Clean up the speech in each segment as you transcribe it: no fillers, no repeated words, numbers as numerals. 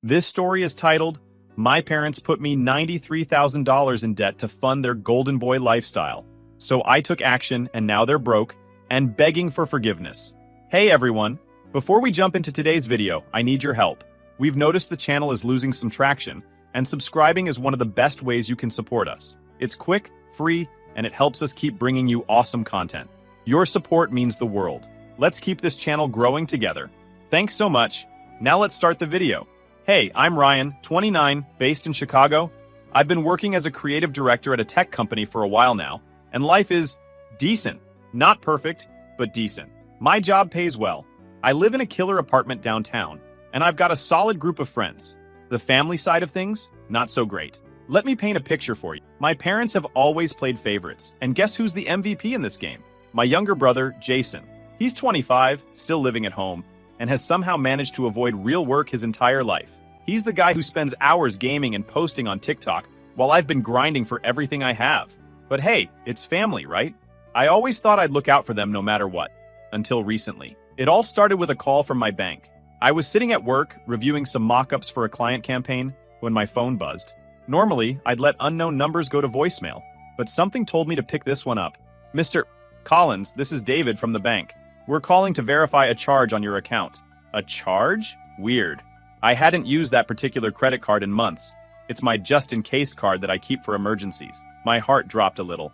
This story is titled, My Parents Put Me $93,000 in Debt to Fund Their Golden Boy Lifestyle. So I took action and now they're broke and begging for forgiveness. Hey everyone, before we jump into today's video, I need your help. We've noticed the channel is losing some traction, and subscribing is one of the best ways you can support us. It's quick, free, and it helps us keep bringing you awesome content. Your support means the world. Let's keep this channel growing together. Thanks so much. Now let's start the video. Hey, I'm Ryan, 29, based in Chicago. I've been working as a creative director at a tech company for a while now, and life is decent. Not perfect, but decent. My job pays well. I live in a killer apartment downtown, and I've got a solid group of friends. The family side of things, not so great. Let me paint a picture for you. My parents have always played favorites, and guess who's the MVP in this game? My younger brother, Jason. He's 25, still living at home, and has somehow managed to avoid real work his entire life. He's the guy who spends hours gaming and posting on TikTok, while I've been grinding for everything I have. But hey, it's family, right? I always thought I'd look out for them no matter what, until recently. It all started with a call from my bank. I was sitting at work, reviewing some mock-ups for a client campaign, when my phone buzzed. Normally, I'd let unknown numbers go to voicemail, but something told me to pick this one up. Mr. Collins, this is David from the bank. We're calling to verify a charge on your account. A charge? Weird. I hadn't used that particular credit card in months. It's my just-in-case card that I keep for emergencies. My heart dropped a little.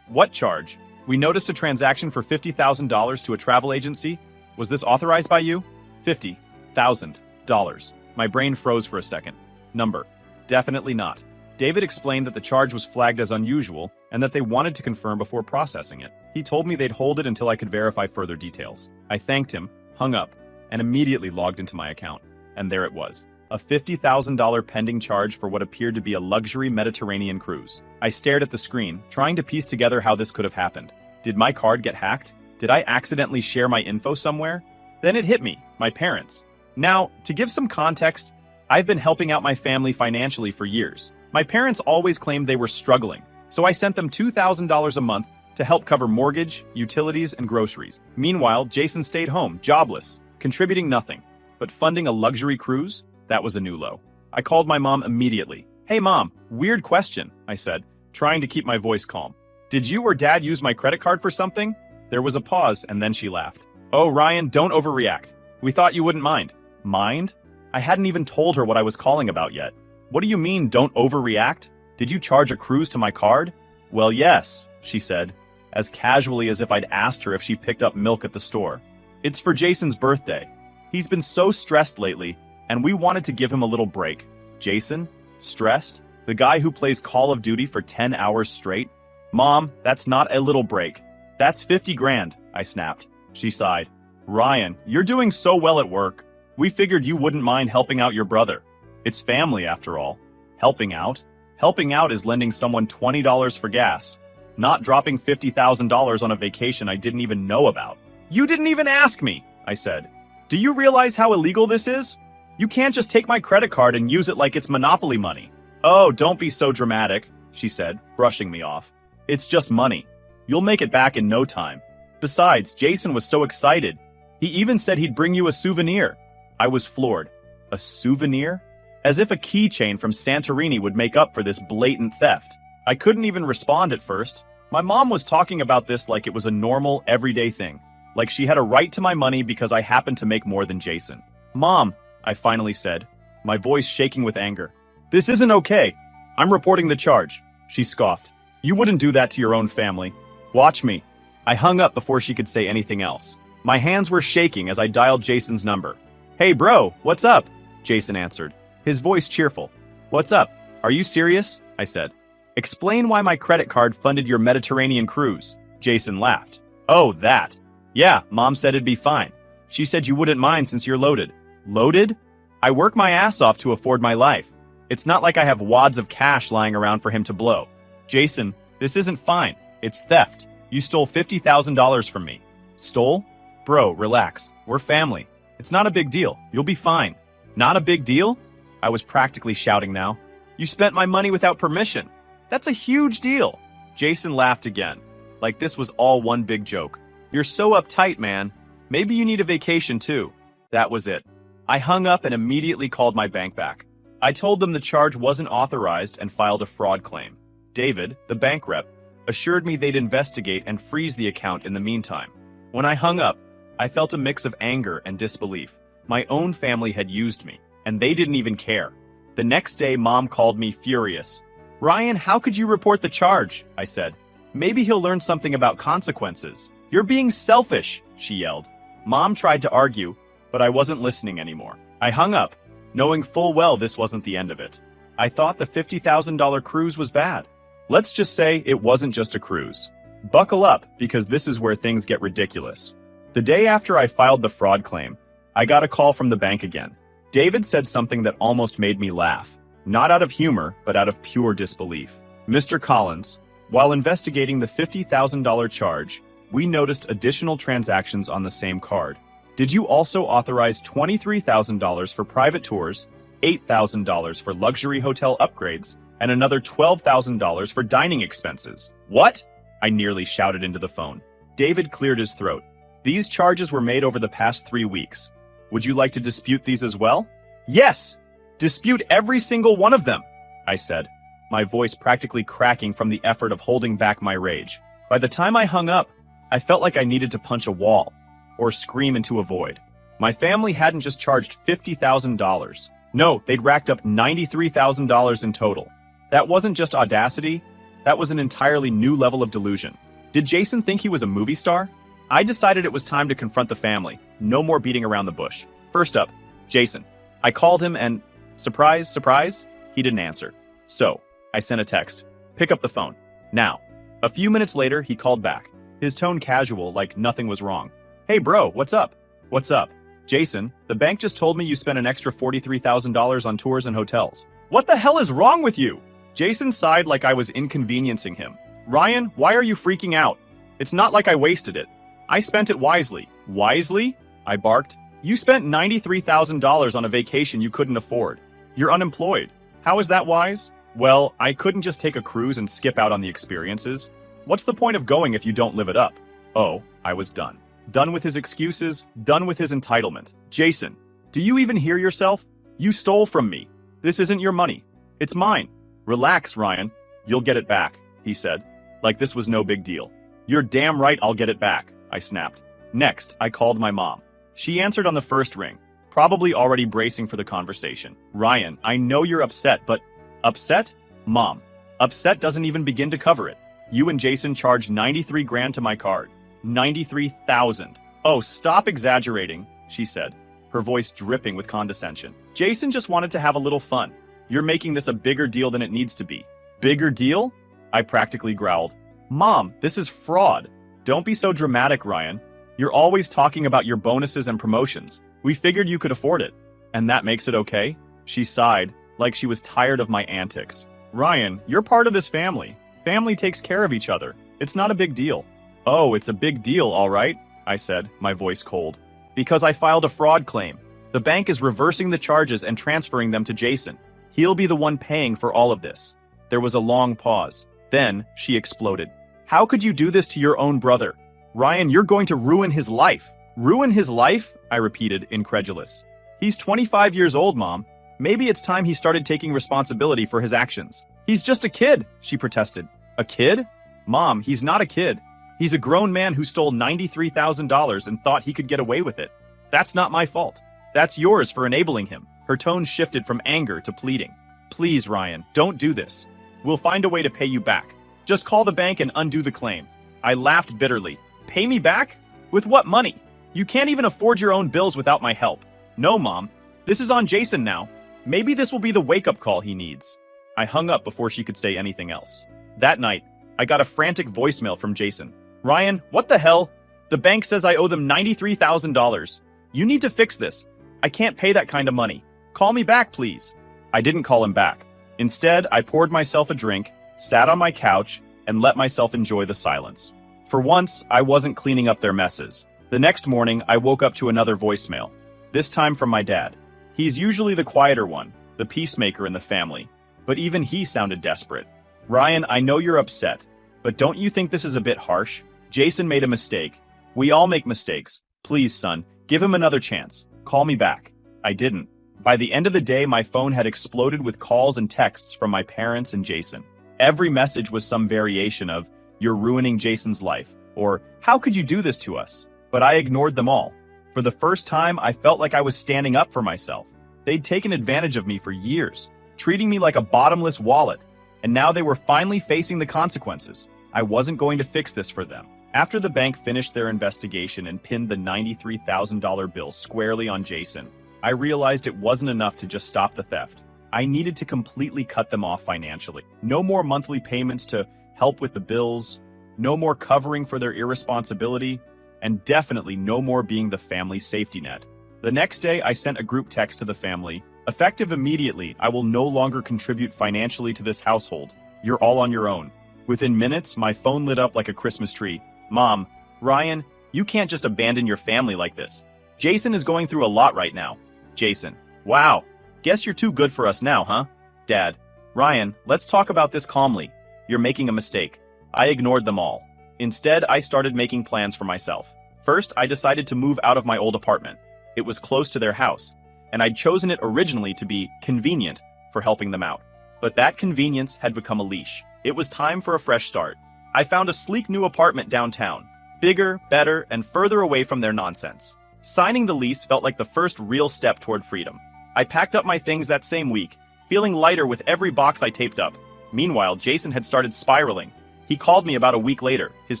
What charge? We noticed a transaction for $50,000 to a travel agency. Was this authorized by you? $50,000. My brain froze for a second. Number. Definitely not. David explained that the charge was flagged as unusual and that they wanted to confirm before processing it. He told me they'd hold it until I could verify further details. I thanked him, hung up, and immediately logged into my account. And there it was. A $50,000 pending charge for what appeared to be a luxury Mediterranean cruise. I stared at the screen, trying to piece together how this could have happened. Did my card get hacked? Did I accidentally share my info somewhere? Then it hit me, my parents. Now, to give some context, I've been helping out my family financially for years. My parents always claimed they were struggling, so I sent them $2,000 a month to help cover mortgage, utilities, and groceries. Meanwhile, Jason stayed home, jobless, contributing nothing. But funding a luxury cruise? That was a new low. I called my mom immediately. Hey mom, weird question, I said, trying to keep my voice calm. Did you or dad use my credit card for something? There was a pause, and then she laughed. Oh, Ryan, don't overreact. We thought you wouldn't mind. Mind? I hadn't even told her what I was calling about yet. What do you mean, don't overreact? Did you charge a cruise to my card? Well, yes, she said, as casually as if I'd asked her if she picked up milk at the store. It's for Jason's birthday. He's been so stressed lately, and we wanted to give him a little break. Jason? Stressed? The guy who plays Call of Duty for 10 hours straight? Mom, that's not a little break. That's 50 grand, I snapped. She sighed. Ryan, you're doing so well at work. We figured you wouldn't mind helping out your brother. It's family, after all. Helping out? Helping out is lending someone $20 for gas, not dropping $50,000 on a vacation I didn't even know about. You didn't even ask me, I said. Do you realize how illegal this is? You can't just take my credit card and use it like it's Monopoly money. Oh, don't be so dramatic, she said, brushing me off. It's just money. You'll make it back in no time. Besides, Jason was so excited. He even said he'd bring you a souvenir. I was floored. A souvenir? As if a keychain from Santorini would make up for this blatant theft. I couldn't even respond at first. My mom was talking about this like it was a normal, everyday thing. Like she had a right to my money because I happened to make more than Jason. Mom, I finally said, my voice shaking with anger. This isn't okay. I'm reporting the charge. She scoffed. You wouldn't do that to your own family. Watch me. I hung up before she could say anything else. My hands were shaking as I dialed Jason's number. Hey bro, what's up? Jason answered, his voice cheerful. What's up? Are you serious? I said. Explain why my credit card funded your Mediterranean cruise. Jason laughed. Oh, that. Yeah, Mom said it'd be fine. She said you wouldn't mind since you're loaded. Loaded? I work my ass off to afford my life. It's not like I have wads of cash lying around for him to blow. Jason, this isn't fine. It's theft. You stole $50,000 from me. Stole? Bro, relax. We're family. It's not a big deal. You'll be fine. Not a big deal? I was practically shouting now. You spent my money without permission. That's a huge deal. Jason laughed again, like this was all one big joke. You're so uptight, man. Maybe you need a vacation too. That was it. I hung up and immediately called my bank back. I told them the charge wasn't authorized and filed a fraud claim. David, the bank rep, assured me they'd investigate and freeze the account in the meantime. When I hung up, I felt a mix of anger and disbelief. My own family had used me, and they didn't even care. The next day, Mom called me furious. "Ryan, how could you report the charge?" I said. "Maybe he'll learn something about consequences." "You're being selfish," she yelled. Mom tried to argue, but I wasn't listening anymore. I hung up, knowing full well this wasn't the end of it. I thought the $50,000 cruise was bad. Let's just say it wasn't just a cruise. Buckle up, because this is where things get ridiculous. The day after I filed the fraud claim, I got a call from the bank again. David said something that almost made me laugh. Not out of humor, but out of pure disbelief. "Mr. Collins, while investigating the $50,000 charge, we noticed additional transactions on the same card. Did you also authorize $23,000 for private tours, $8,000 for luxury hotel upgrades, and another $12,000 for dining expenses?" "What?" I nearly shouted into the phone. David cleared his throat. "These charges were made over the past 3 weeks. Would you like to dispute these as well?" "Yes! Dispute every single one of them," I said, my voice practically cracking from the effort of holding back my rage. By the time I hung up, I felt like I needed to punch a wall or scream into a void. My family hadn't just charged $50,000. No, they'd racked up $93,000 in total. That wasn't just audacity, that was an entirely new level of delusion. Did Jason think he was a movie star? I decided it was time to confront the family. No more beating around the bush. First up, Jason. I called him and, surprise, surprise, he didn't answer. So, I sent a text. "Pick up the phone. Now." A few minutes later, he called back. His tone casual, like nothing was wrong. "Hey bro, what's up?" "What's up?" "Jason, the bank just told me you spent an extra $43,000 on tours and hotels." "What the hell is wrong with you?" Jason sighed like I was inconveniencing him. "Ryan, why are you freaking out? It's not like I wasted it. I spent it wisely." "Wisely?" I barked. "You spent $93,000 on a vacation you couldn't afford. You're unemployed. How is that wise?" "Well, I couldn't just take a cruise and skip out on the experiences. What's the point of going if you don't live it up?" Oh, I was done. Done with his excuses, done with his entitlement. "Jason, do you even hear yourself? You stole from me. This isn't your money. It's mine." "Relax, Ryan. You'll get it back," he said, like this was no big deal. "You're damn right I'll get it back," I snapped. Next, I called my mom. She answered on the first ring, probably already bracing for the conversation. "Ryan, I know you're upset, but..." "Upset? Mom, upset doesn't even begin to cover it. You and Jason charged 93 grand to my card. 93,000. "Oh, stop exaggerating," she said, her voice dripping with condescension. "Jason just wanted to have a little fun. You're making this a bigger deal than it needs to be." "Bigger deal?" I practically growled. "Mom, this is fraud." "Don't be so dramatic, Ryan. You're always talking about your bonuses and promotions. We figured you could afford it. And that makes it okay?" She sighed, like she was tired of my antics. "Ryan, you're part of this family. Family takes care of each other. It's not a big deal." "Oh, it's a big deal, all right," I said, my voice cold. "Because I filed a fraud claim. The bank is reversing the charges and transferring them to Jason. He'll be the one paying for all of this." There was a long pause. Then, she exploded. "How could you do this to your own brother? Ryan, you're going to ruin his life." "Ruin his life?" I repeated, incredulous. "He's 25 years old, Mom. Maybe it's time he started taking responsibility for his actions." "He's just a kid," she protested. "A kid? Mom, he's not a kid. He's a grown man who stole $93,000 and thought he could get away with it. That's not my fault. That's yours for enabling him." Her tone shifted from anger to pleading. "Please, Ryan, don't do this. We'll find a way to pay you back. Just call the bank and undo the claim." I laughed bitterly. "Pay me back? With what money? You can't even afford your own bills without my help." "No, Mom. This is on Jason now. Maybe this will be the wake-up call he needs." I hung up before she could say anything else. That night, I got a frantic voicemail from Jason. "Ryan, what the hell? The bank says I owe them $93,000. You need to fix this. I can't pay that kind of money. Call me back, please." I didn't call him back. Instead, I poured myself a drink, sat on my couch, and let myself enjoy the silence. For once, I wasn't cleaning up their messes. The next morning, I woke up to another voicemail, this time from my dad. He's usually the quieter one, the peacemaker in the family, but even he sounded desperate. "Ryan, I know you're upset, but don't you think this is a bit harsh? Jason made a mistake. We all make mistakes. Please, son, give him another chance. Call me back." I didn't. By the end of the day, my phone had exploded with calls and texts from my parents and Jason. Every message was some variation of, "You're ruining Jason's life," or "How could you do this to us?" But I ignored them all. For the first time, I felt like I was standing up for myself. They'd taken advantage of me for years, treating me like a bottomless wallet, and now they were finally facing the consequences. I wasn't going to fix this for them. After the bank finished their investigation and pinned the $93,000 bill squarely on Jason, I realized it wasn't enough to just stop the theft. I needed to completely cut them off financially. No more monthly payments to help with the bills, no more covering for their irresponsibility, and definitely no more being the family safety net. The next day, I sent a group text to the family. "Effective immediately, I will no longer contribute financially to this household. You're all on your own." Within minutes, my phone lit up like a Christmas tree. "Mom, Ryan, you can't just abandon your family like this. Jason is going through a lot right now." Jason: "Wow, guess you're too good for us now, huh?" Dad: "Ryan, let's talk about this calmly. You're making a mistake." I ignored them all. Instead, I started making plans for myself. First, I decided to move out of my old apartment. It was close to their house, and I'd chosen it originally to be convenient for helping them out. But that convenience had become a leash. It was time for a fresh start. I found a sleek new apartment downtown, bigger, better, and further away from their nonsense. Signing the lease felt like the first real step toward freedom. I packed up my things that same week, feeling lighter with every box I taped up. Meanwhile, Jason had started spiraling. He called me about a week later, his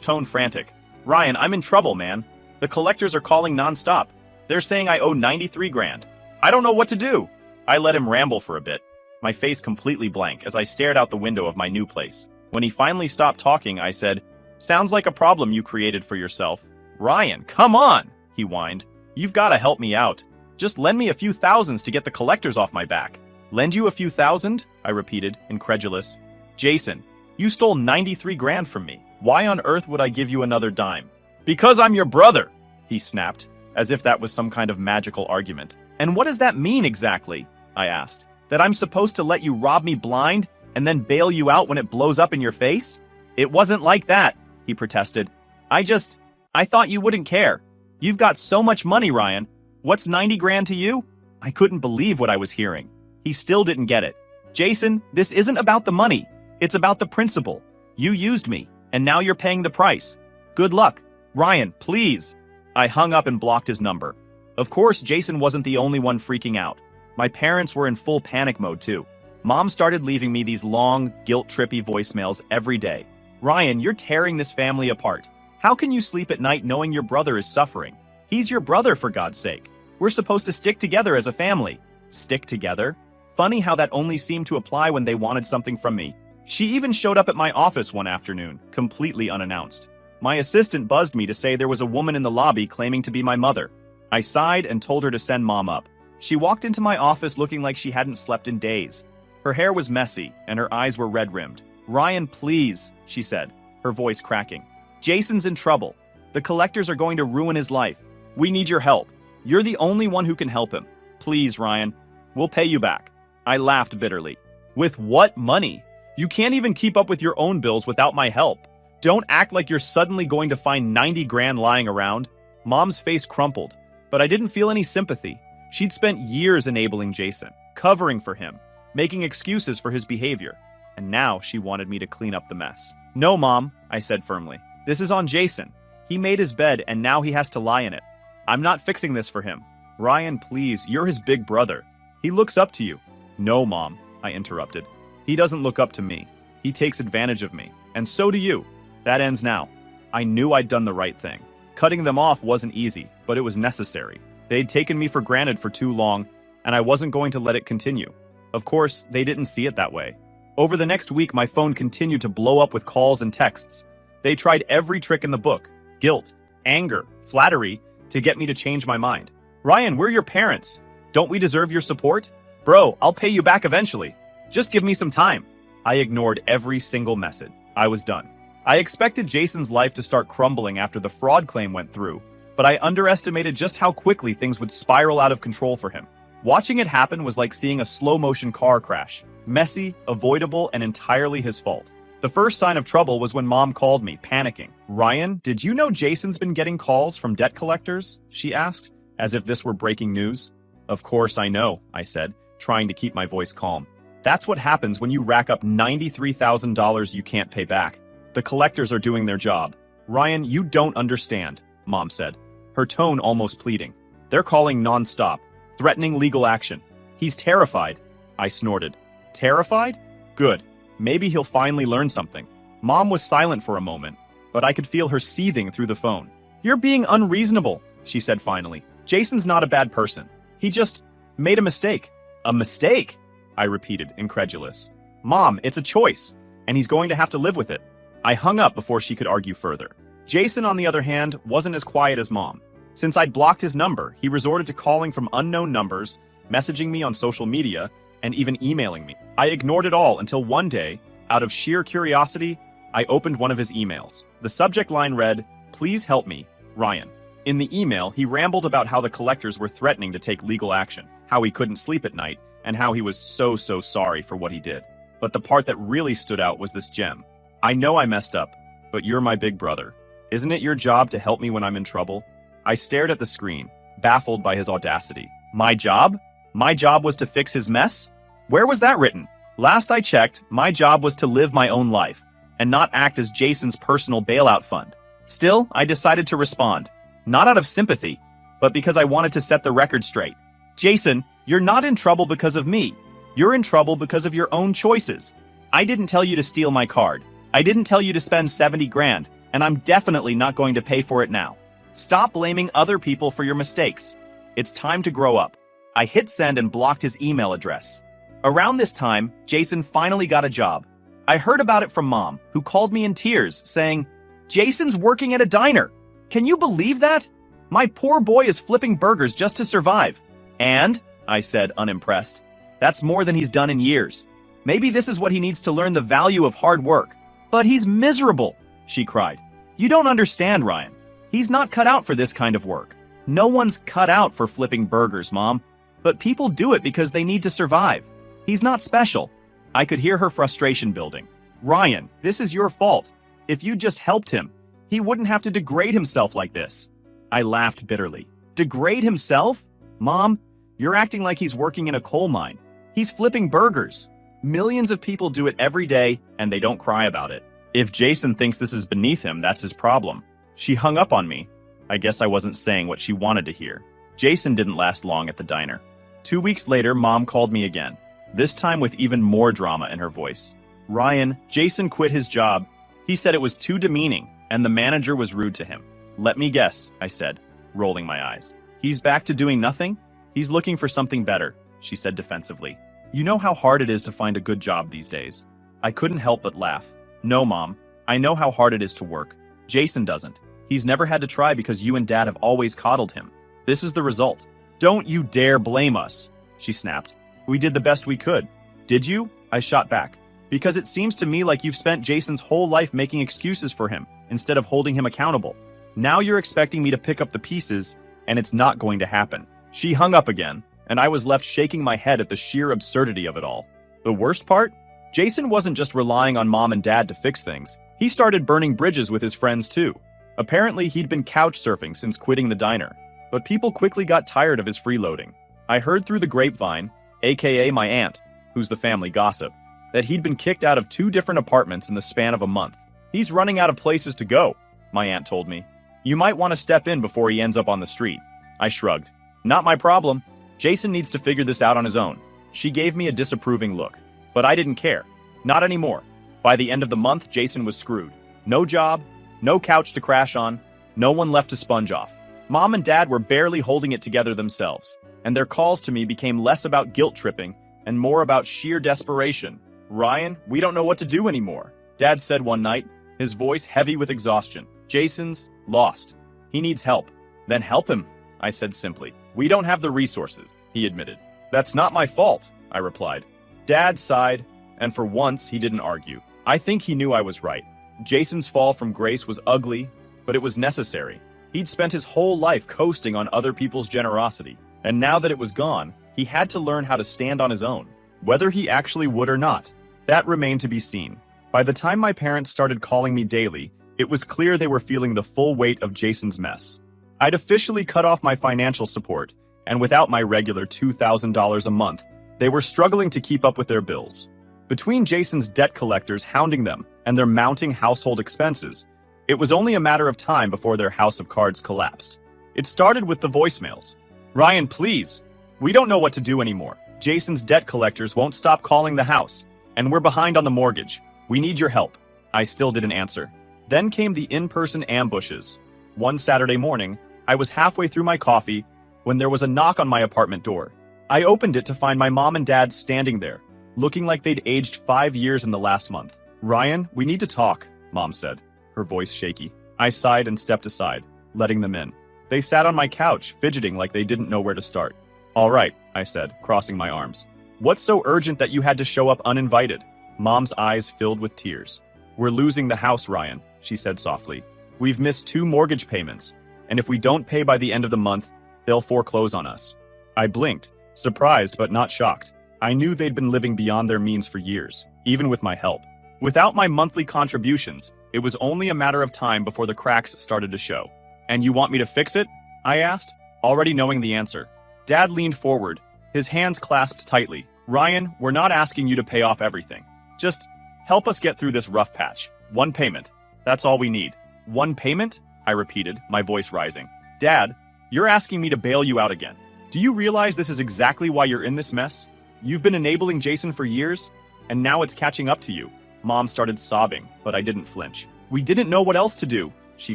tone frantic. "Ryan, I'm in trouble, man. The collectors are calling nonstop. They're saying I owe 93 grand. I don't know what to do." I let him ramble for a bit, my face completely blank as I stared out the window of my new place. When he finally stopped talking, I said, "Sounds like a problem you created for yourself." "Ryan, come on," he whined. "You've got to help me out. Just lend me a few thousands to get the collectors off my back." "Lend you a few thousand?" I repeated, incredulous. "Jason, you stole 93 grand from me. Why on earth would I give you another dime?" "Because I'm your brother," he snapped, as if that was some kind of magical argument. "And what does that mean exactly?" I asked. "That I'm supposed to let you rob me blind and then bail you out when it blows up in your face?" "It wasn't like that," he protested. I thought you wouldn't care. You've got so much money, Ryan. What's 90 grand to you?" I couldn't believe what I was hearing. He still didn't get it. "Jason, this isn't about the money. It's about the principle. You used me, and now you're paying the price. Good luck. Ryan, please." I hung up and blocked his number. Of course, Jason wasn't the only one freaking out. My parents were in full panic mode too. Mom started leaving me these long, guilt-trippy voicemails every day. "Ryan, you're tearing this family apart. How can you sleep at night knowing your brother is suffering? He's your brother, for God's sake. We're supposed to stick together as a family." Stick together? Funny how that only seemed to apply when they wanted something from me. She even showed up at my office one afternoon, completely unannounced. My assistant buzzed me to say there was a woman in the lobby claiming to be my mother. I sighed and told her to send Mom up. She walked into my office looking like she hadn't slept in days. Her hair was messy, and her eyes were red-rimmed. "Ryan, please," she said, her voice cracking. "Jason's in trouble. The collectors are going to ruin his life. We need your help. You're the only one who can help him. Please, Ryan. We'll pay you back." I laughed bitterly. "With what money? You can't even keep up with your own bills without my help. Don't act like you're suddenly going to find 90 grand lying around." Mom's face crumpled, but I didn't feel any sympathy. She'd spent years enabling Jason, covering for him, making excuses for his behavior, and now she wanted me to clean up the mess. "No, Mom," I said firmly. "This is on Jason. He made his bed and now he has to lie in it. I'm not fixing this for him. Ryan, please, you're his big brother. He looks up to you." "No, Mom," I interrupted. "He doesn't look up to me. He takes advantage of me. And so do you. That ends now." I knew I'd done the right thing. Cutting them off wasn't easy, but it was necessary. They'd taken me for granted for too long, and I wasn't going to let it continue. Of course, they didn't see it that way. Over the next week, my phone continued to blow up with calls and texts. They tried every trick in the book, guilt, anger, flattery, to get me to change my mind. "Ryan, we're your parents. Don't we deserve your support? Bro, I'll pay you back eventually. Just give me some time." I ignored every single message. I was done. I expected Jason's life to start crumbling after the fraud claim went through, but I underestimated just how quickly things would spiral out of control for him. Watching it happen was like seeing a slow-motion car crash. Messy, avoidable, and entirely his fault. The first sign of trouble was when Mom called me, panicking. "Ryan, did you know Jason's been getting calls from debt collectors?" she asked, as if this were breaking news. Of course I know, I said, trying to keep my voice calm. That's what happens when you rack up $93,000 you can't pay back. The collectors are doing their job. Ryan, you don't understand, Mom said, her tone almost pleading. They're calling nonstop, threatening legal action. He's terrified. I snorted. Terrified? Good. Maybe he'll finally learn something. Mom was silent for a moment, but I could feel her seething through the phone. You're being unreasonable, she said finally. Jason's not a bad person. He just made a mistake. A mistake? I repeated, incredulous. Mom, it's a choice, and he's going to have to live with it. I hung up before she could argue further. Jason, on the other hand, wasn't as quiet as Mom. Since I'd blocked his number, he resorted to calling from unknown numbers, messaging me on social media, and even emailing me. I ignored it all until one day, out of sheer curiosity, I opened one of his emails. The subject line read, "Please help me, Ryan." In the email, he rambled about how the collectors were threatening to take legal action, how he couldn't sleep at night, and how he was so sorry for what he did. But the part that really stood out was this gem. I know I messed up, but you're my big brother. Isn't it your job to help me when I'm in trouble? I stared at the screen, baffled by his audacity. My job? My job was to fix his mess? Where was that written? Last I checked, my job was to live my own life, and not act as Jason's personal bailout fund. Still, I decided to respond. Not out of sympathy, but because I wanted to set the record straight. Jason, you're not in trouble because of me. You're in trouble because of your own choices. I didn't tell you to steal my card. I didn't tell you to spend 70 grand, and I'm definitely not going to pay for it now. Stop blaming other people for your mistakes. It's time to grow up. I hit send and blocked his email address. Around this time, Jason finally got a job. I heard about it from Mom, who called me in tears, saying, Jason's working at a diner. Can you believe that? My poor boy is flipping burgers just to survive. And, I said, unimpressed, that's more than he's done in years. Maybe this is what he needs to learn the value of hard work. But he's miserable, she cried. You don't understand, Ryan. He's not cut out for this kind of work. No one's cut out for flipping burgers, Mom. But people do it because they need to survive. He's not special. I could hear her frustration building. Ryan, this is your fault. If you just helped him, he wouldn't have to degrade himself like this. I laughed bitterly. Degrade himself? Mom, you're acting like he's working in a coal mine. He's flipping burgers. Millions of people do it every day, and they don't cry about it. If Jason thinks this is beneath him, that's his problem. She hung up on me. I guess I wasn't saying what she wanted to hear. Jason didn't last long at the diner. 2 weeks later, Mom called me again, this time with even more drama in her voice. Ryan, Jason quit his job. He said it was too demeaning, and the manager was rude to him. Let me guess, I said, rolling my eyes. He's back to doing nothing? He's looking for something better, she said defensively. You know how hard it is to find a good job these days. I couldn't help but laugh. No, Mom, I know how hard it is to work. Jason doesn't. He's never had to try because you and Dad have always coddled him. This is the result. Don't you dare blame us, she snapped. We did the best we could. Did you? I shot back. Because it seems to me like you've spent Jason's whole life making excuses for him, instead of holding him accountable. Now you're expecting me to pick up the pieces, and it's not going to happen. She hung up again, and I was left shaking my head at the sheer absurdity of it all. The worst part? Jason wasn't just relying on Mom and Dad to fix things. He started burning bridges with his friends too. Apparently, he'd been couch surfing since quitting the diner. But people quickly got tired of his freeloading. I heard through the grapevine, aka my aunt, who's the family gossip, that he'd been kicked out of 2 different apartments in the span of a month. He's running out of places to go, my aunt told me. You might want to step in before he ends up on the street. I shrugged. Not my problem. Jason needs to figure this out on his own. She gave me a disapproving look. But I didn't care. Not anymore. By the end of the month, Jason was screwed. No job, no couch to crash on, no one left to sponge off. Mom and Dad were barely holding it together themselves, and their calls to me became less about guilt tripping and more about sheer desperation. Ryan, we don't know what to do anymore, Dad said one night, his voice heavy with exhaustion. Jason's lost. He needs help. Then help him, I said simply. We don't have the resources, he admitted. That's not my fault, I replied. Dad sighed, and for once he didn't argue. I think he knew I was right. Jason's fall from grace was ugly, but it was necessary. He'd spent his whole life coasting on other people's generosity, and now that it was gone, he had to learn how to stand on his own. Whether he actually would or not, that remained to be seen. By the time my parents started calling me daily, it was clear they were feeling the full weight of Jason's mess. I'd officially cut off my financial support, and without my regular $2,000 a month, they were struggling to keep up with their bills. Between Jason's debt collectors hounding them and their mounting household expenses, it was only a matter of time before their house of cards collapsed. It started with the voicemails. "Ryan, please. We don't know what to do anymore. Jason's debt collectors won't stop calling the house, and we're behind on the mortgage. We need your help." I still didn't answer. Then came the in-person ambushes. One Saturday morning, I was halfway through my coffee when there was a knock on my apartment door. I opened it to find my mom and dad standing there, looking like they'd aged 5 years in the last month. "Ryan, we need to talk," Mom said, her voice shaky. I sighed and stepped aside, letting them in. They sat on my couch, fidgeting like they didn't know where to start. "All right," I said, crossing my arms. "What's so urgent that you had to show up uninvited?" Mom's eyes filled with tears. "We're losing the house, Ryan," she said softly. "We've missed 2 mortgage payments, and if we don't pay by the end of the month, they'll foreclose on us." I blinked, surprised but not shocked. I knew they'd been living beyond their means for years, even with my help. Without my monthly contributions, it was only a matter of time before the cracks started to show. "And you want me to fix it?" I asked, already knowing the answer. Dad leaned forward, his hands clasped tightly. "Ryan, we're not asking you to pay off everything. Just help us get through this rough patch. 1 payment. That's all we need." "1 payment?" I repeated, my voice rising. "Dad, you're asking me to bail you out again. Do you realize this is exactly why you're in this mess? You've been enabling Jason for years, and now it's catching up to you." Mom started sobbing, but I didn't flinch. "We didn't know what else to do," she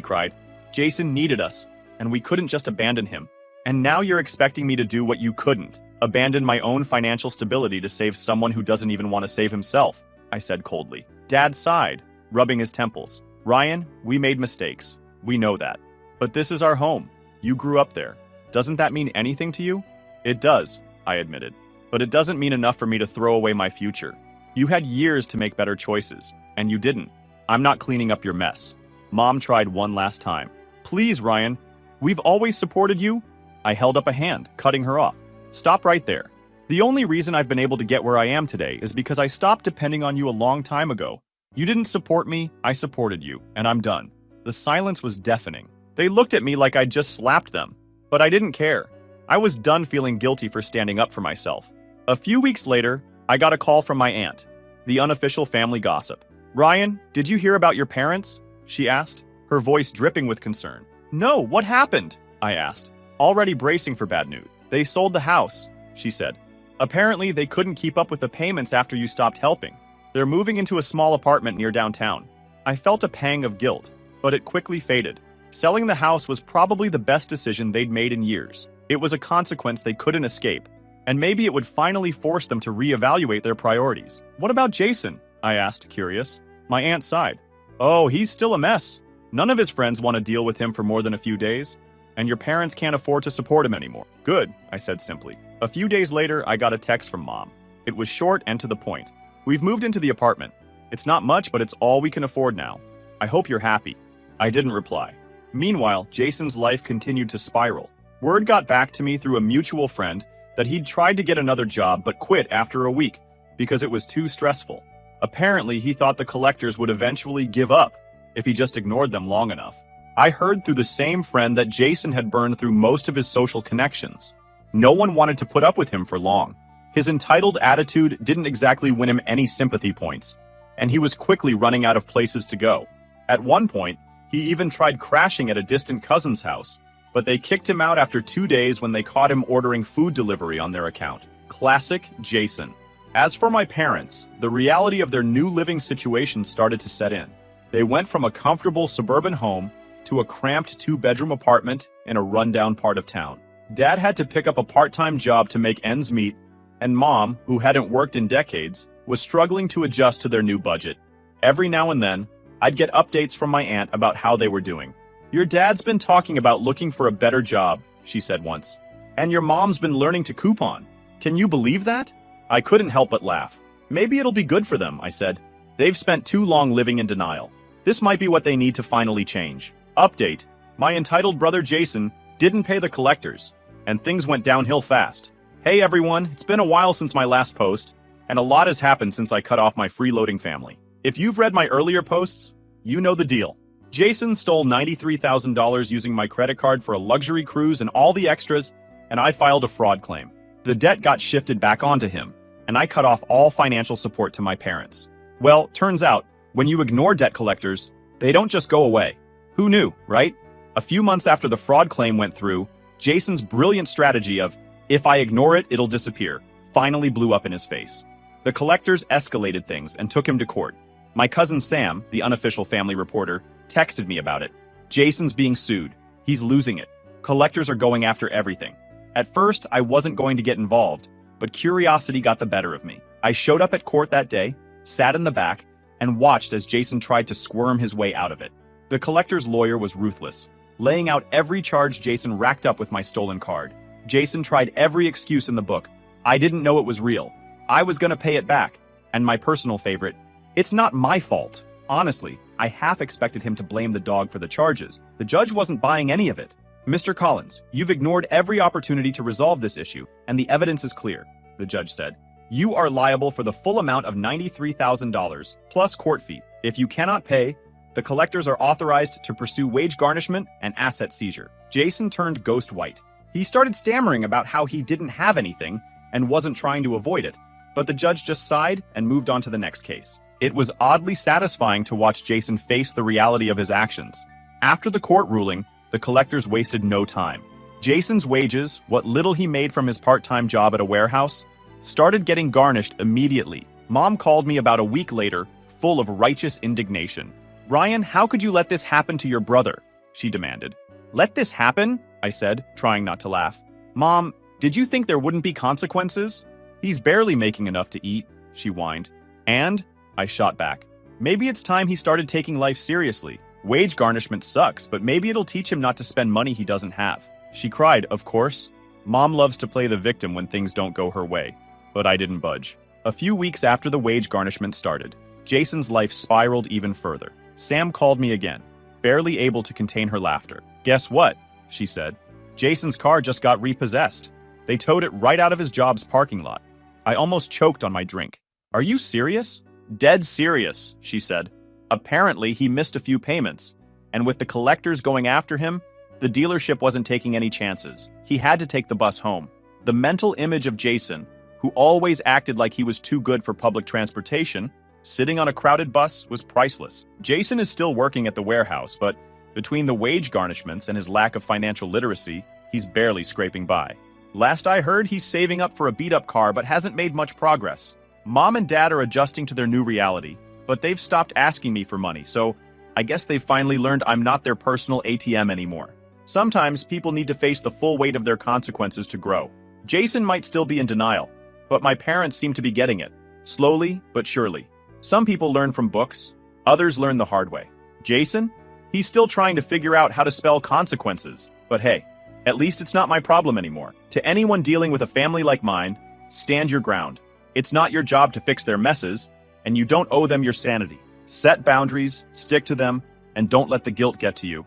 cried. "Jason needed us, and we couldn't just abandon him. And now you're expecting me to do what you couldn't, abandon my own financial stability to save someone who doesn't even want to save himself," I said coldly. Dad sighed, rubbing his temples. "Ryan, we made mistakes. We know that. But this is our home. You grew up there. Doesn't that mean anything to you?" "It does," I admitted. "But it doesn't mean enough for me to throw away my future. You had years to make better choices, and you didn't. I'm not cleaning up your mess." Mom tried one last time. "Please, Ryan. We've always supported you." I held up a hand, cutting her off. "Stop right there. The only reason I've been able to get where I am today is because I stopped depending on you a long time ago. You didn't support me, I supported you, and I'm done." The silence was deafening. They looked at me like I'd just slapped them, but I didn't care. I was done feeling guilty for standing up for myself. A few weeks later, I got a call from my aunt, the unofficial family gossip. "Ryan, did you hear about your parents?" she asked, her voice dripping with concern. "No, what happened?" I asked, already bracing for bad news. "They sold the house," she said. "Apparently, they couldn't keep up with the payments after you stopped helping. They're moving into a small apartment near downtown." I felt a pang of guilt, but it quickly faded. Selling the house was probably the best decision they'd made in years. It was a consequence they couldn't escape, and maybe it would finally force them to reevaluate their priorities. "What about Jason?" I asked, curious. My aunt sighed. "Oh, he's still a mess. None of his friends want to deal with him for more than a few days, and your parents can't afford to support him anymore." "Good," I said simply. A few days later, I got a text from Mom. It was short and to the point. "We've moved into the apartment. It's not much, but it's all we can afford now. I hope you're happy." I didn't reply. Meanwhile, Jason's life continued to spiral. Word got back to me through a mutual friend that he'd tried to get another job but quit after a week because it was too stressful. Apparently, he thought the collectors would eventually give up if he just ignored them long enough. I heard through the same friend that Jason had burned through most of his social connections. No one wanted to put up with him for long. His entitled attitude didn't exactly win him any sympathy points, and he was quickly running out of places to go. At one point, he even tried crashing at a distant cousin's house, but they kicked him out after 2 days when they caught him ordering food delivery on their account. Classic Jason. As for my parents, the reality of their new living situation started to set in. They went from a comfortable suburban home to a cramped 2-bedroom apartment in a rundown part of town. Dad had to pick up a part-time job to make ends meet, and Mom, who hadn't worked in decades, was struggling to adjust to their new budget. Every now and then, I'd get updates from my aunt about how they were doing. "Your dad's been talking about looking for a better job," she said once. "And your mom's been learning to coupon. Can you believe that?" I couldn't help but laugh. "Maybe it'll be good for them," I said. "They've spent too long living in denial. This might be what they need to finally change." Update: my entitled brother Jason didn't pay the collectors, and things went downhill fast. Hey everyone, it's been a while since my last post, and a lot has happened since I cut off my freeloading family. If you've read my earlier posts, you know the deal. Jason stole $93,000 using my credit card for a luxury cruise and all the extras, and I filed a fraud claim. The debt got shifted back onto him, and I cut off all financial support to my parents. Well, turns out, when you ignore debt collectors, they don't just go away. Who knew, right? A few months after the fraud claim went through, Jason's brilliant strategy of, if I ignore it, it'll disappear, finally blew up in his face. The collectors escalated things and took him to court. My cousin Sam, the unofficial family reporter, texted me about it. Jason's being sued. He's losing it. Collectors are going after everything. At first, I wasn't going to get involved, but curiosity got the better of me. I showed up at court that day, sat in the back, and watched as Jason tried to squirm his way out of it. The collector's lawyer was ruthless, laying out every charge Jason racked up with my stolen card. Jason tried every excuse in the book. I didn't know it was real. I was gonna pay it back. And my personal favorite, it's not my fault. Honestly, I half expected him to blame the dog for the charges. The judge wasn't buying any of it. Mr. Collins, you've ignored every opportunity to resolve this issue, and the evidence is clear, the judge said. You are liable for the full amount of $93,000, plus court fee. If you cannot pay, the collectors are authorized to pursue wage garnishment and asset seizure. Jason turned ghost white. He started stammering about how he didn't have anything and wasn't trying to avoid it, but the judge just sighed and moved on to the next case. It was oddly satisfying to watch Jason face the reality of his actions. After the court ruling, the collectors wasted no time. Jason's wages, what little he made from his part-time job at a warehouse, started getting garnished immediately. Mom called me about a week later, full of righteous indignation. Ryan, how could you let this happen to your brother? She demanded. Let this happen? I said, trying not to laugh. Mom, did you think there wouldn't be consequences? He's barely making enough to eat, she whined. And? I shot back. Maybe it's time he started taking life seriously. Wage garnishment sucks, but maybe it'll teach him not to spend money he doesn't have. She cried, of course. Mom loves to play the victim when things don't go her way. But I didn't budge. A few weeks after the wage garnishment started, Jason's life spiraled even further. Sam called me again, barely able to contain her laughter. Guess what? She said. Jason's car just got repossessed. They towed it right out of his job's parking lot. I almost choked on my drink. Are you serious? Dead serious, she said. Apparently, he missed a few payments, and with the collectors going after him, the dealership wasn't taking any chances. He had to take the bus home. The mental image of Jason, who always acted like he was too good for public transportation, sitting on a crowded bus, was priceless. Jason is still working at the warehouse, but between the wage garnishments and his lack of financial literacy, he's barely scraping by. Last I heard, he's saving up for a beat-up car but hasn't made much progress. Mom and Dad are adjusting to their new reality, but they've stopped asking me for money, so I guess they've finally learned I'm not their personal ATM anymore. Sometimes people need to face the full weight of their consequences to grow. Jason might still be in denial, but my parents seem to be getting it, slowly but surely. Some people learn from books, others learn the hard way. Jason? He's still trying to figure out how to spell consequences, but hey, at least it's not my problem anymore. To anyone dealing with a family like mine, stand your ground. It's not your job to fix their messes, and you don't owe them your sanity. Set boundaries, stick to them, and don't let the guilt get to you.